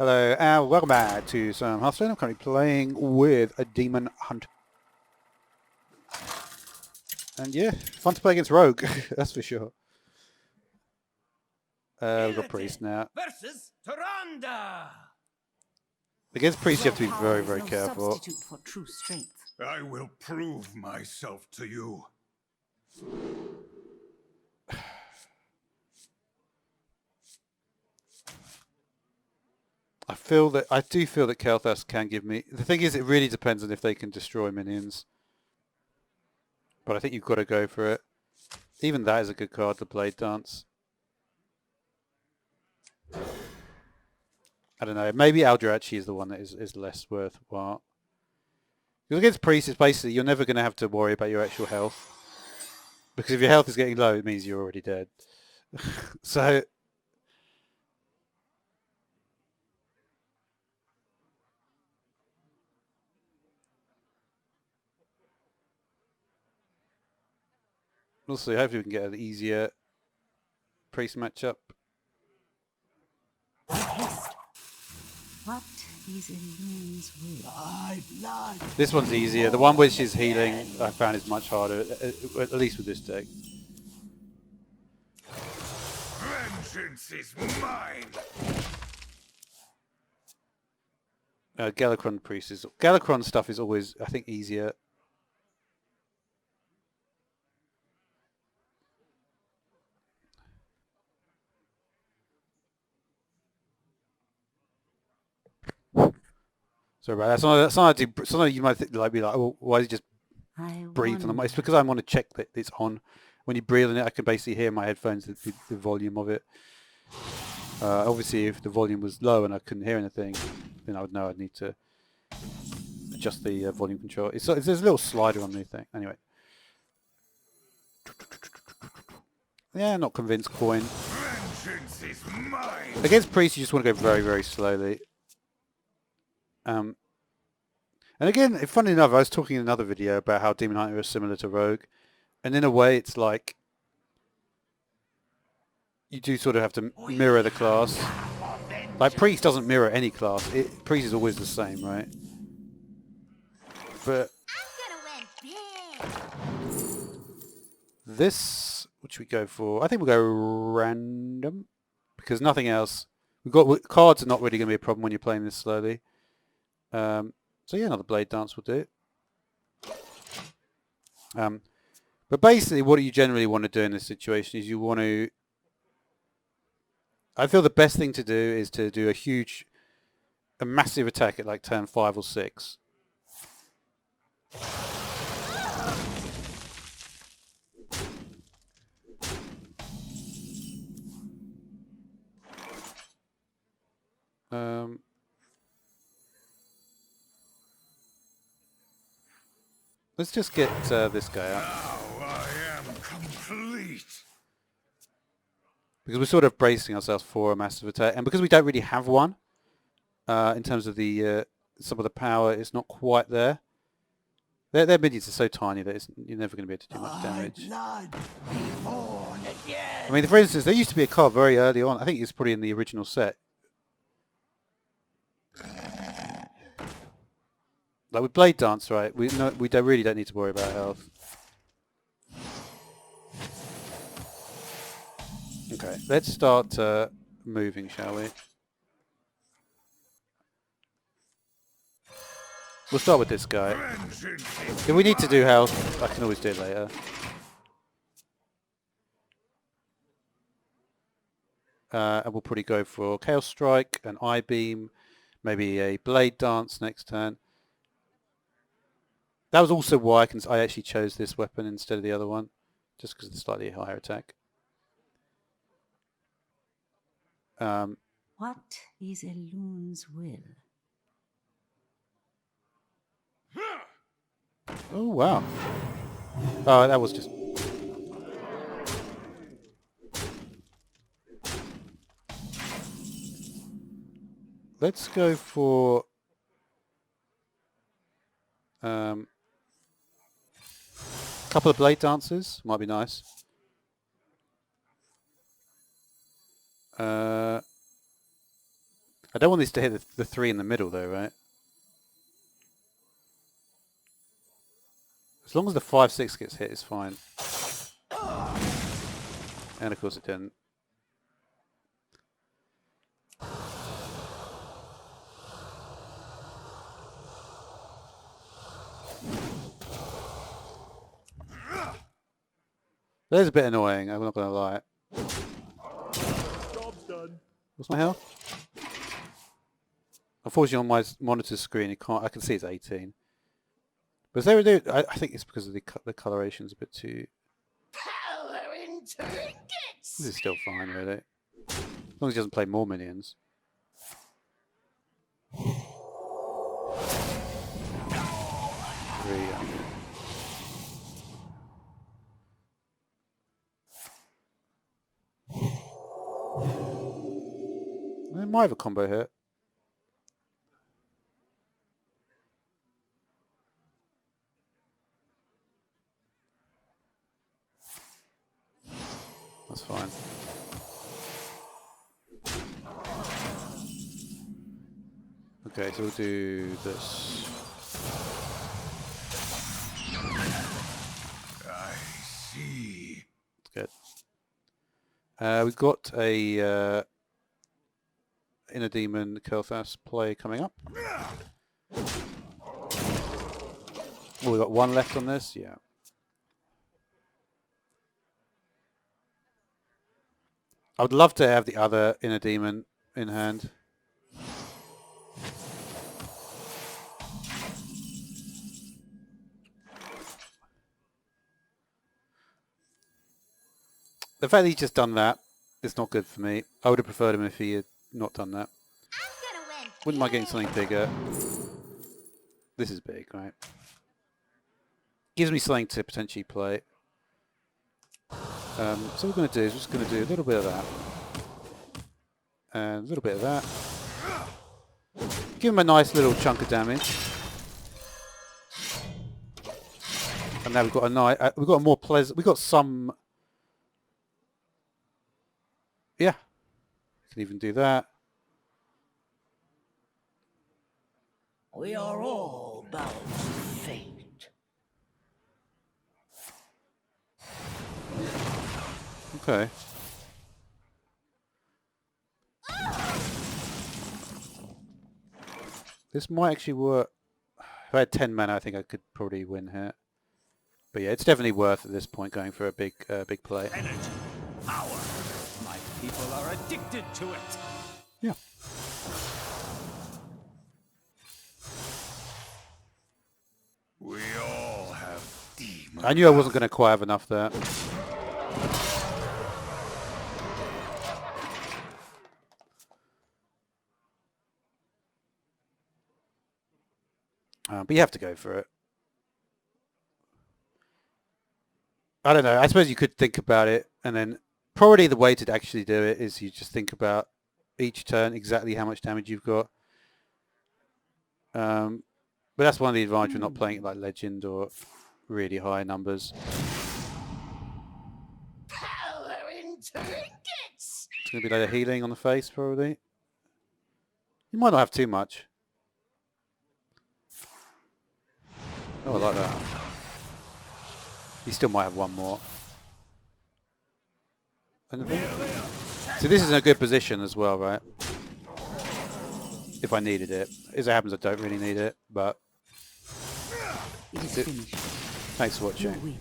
Hello and welcome back to some Hearthstone. I'm currently playing with a Demon Hunter. And yeah, fun to play against Rogue, that's for sure. We've got Priest now. Versus Tyrande. Against Priest you have to be very, very careful. Substitute for true strength. I will prove myself to you. I do feel that Kel'Thas can give me... The thing is, it really depends on if they can destroy minions. But I think you've got to go for it. Even that is a good card, the Blade Dance. I don't know. Maybe Eldrachi is the one that is less worthwhile. Because against Priest, it's basically you're never going to have to worry about your actual health. Because if your health is getting low, it means you're already dead. So... We'll see. Hopefully we can get an easier Priest matchup. What is in Moon's will? This one's easier. The one which is healing, I found is much harder, at least with this deck. Vengeance is mine. Galakrond stuff is always, I think, easier. Sorry about that. Sometimes you might be like, oh, why is he just breathe on the mic? It's because I want to check that it's on. When you breathe on it, I can basically hear in my headphones the volume of it. Obviously, if the volume was low and I couldn't hear anything, then I would know I'd need to adjust the volume control. There's a little slider on the thing. Anyway. Yeah, not convinced, coin. Vengeance is mine. Against Priest, you just want to go very, very slowly. And again, funny enough, I was talking in another video about how Demon Hunter is similar to Rogue. And in a way, it's like you do sort of have to mirror the class. Like Priest doesn't mirror any class. Priest is always the same, right? But this, which we go for, I think we'll go random because nothing else. Cards are not really going to be a problem when you're playing this slowly. So yeah, another Blade Dance will do. But basically what you generally want to do in this situation is you want to... I feel the best thing to do is to do a massive attack at like turn 5 or 6. Let's just get this guy up. Now I am complete. Because we're sort of bracing ourselves for a massive attack. And because we don't really have one, in terms of the some of the power, it's not quite there. Their minions are so tiny that you're never going to be able to do much damage. I mean, for instance, there used to be a card very early on. I think it's probably in the original set. Like with Blade Dance, right? We really don't need to worry about health. Okay, let's start moving, shall we? We'll start with this guy. If we need to do health, I can always do it later. And we'll probably go for Chaos Strike, an Eye Beam, maybe a Blade Dance next turn. That was also why I actually chose this weapon instead of the other one, just because of the slightly higher attack. What is Elun's will? Oh, wow. Oh, that was just... Let's go for... couple of Blade Dancers. Might be nice. I don't want these to hit the 3 in the middle though, right? As long as the 5-6 gets hit, it's fine. And of course it didn't. That is a bit annoying, I'm not going to lie. Job's done. What's my health? Unfortunately on my monitor screen, I can see it's 18. But I think it's because of the coloration's a bit too... Power in trinkets. This is still fine, really. As long as he doesn't play more minions. It might have a combo hit. That's fine. Okay, so we'll do this. I see. Good. We've got a Inner Demon Kel'Thas play coming up. Oh, we've got 1 left on this? Yeah. I would love to have the other Inner Demon in hand. The fact that he's just done that is not good for me. I would have preferred him if he had not done that. Wouldn't mind getting something bigger. This is big, right? Gives me something to potentially play. So what we're going to do is we're just going to do a little bit of that. And a little bit of that. Give him a nice little chunk of damage. And now we've got we've got a more pleasant, we've got some... Yeah. Can even do that. We are all bound to fate. Okay. This might actually work. If I had 10 mana, I think I could probably win here. But yeah, it's definitely worth at this point going for a big play. Energy. Power. My people are addicted to it. Yeah. We all have demons. I knew I wasn't going to quite have enough there. But you have to go for it. I don't know. I suppose you could think about it, and then probably the way to actually do it is you just think about each turn exactly how much damage you've got. But that's one of the advantages of not playing it like Legend or really high numbers. Power in trinkets. It's going to be like a healing on the face, probably. You might not have too much. Oh, I like that. You still might have one more. Anything? So this is in a good position as well, right? If I needed it. As it happens, I don't really need it, but... It is finished. Thanks for watching. You win.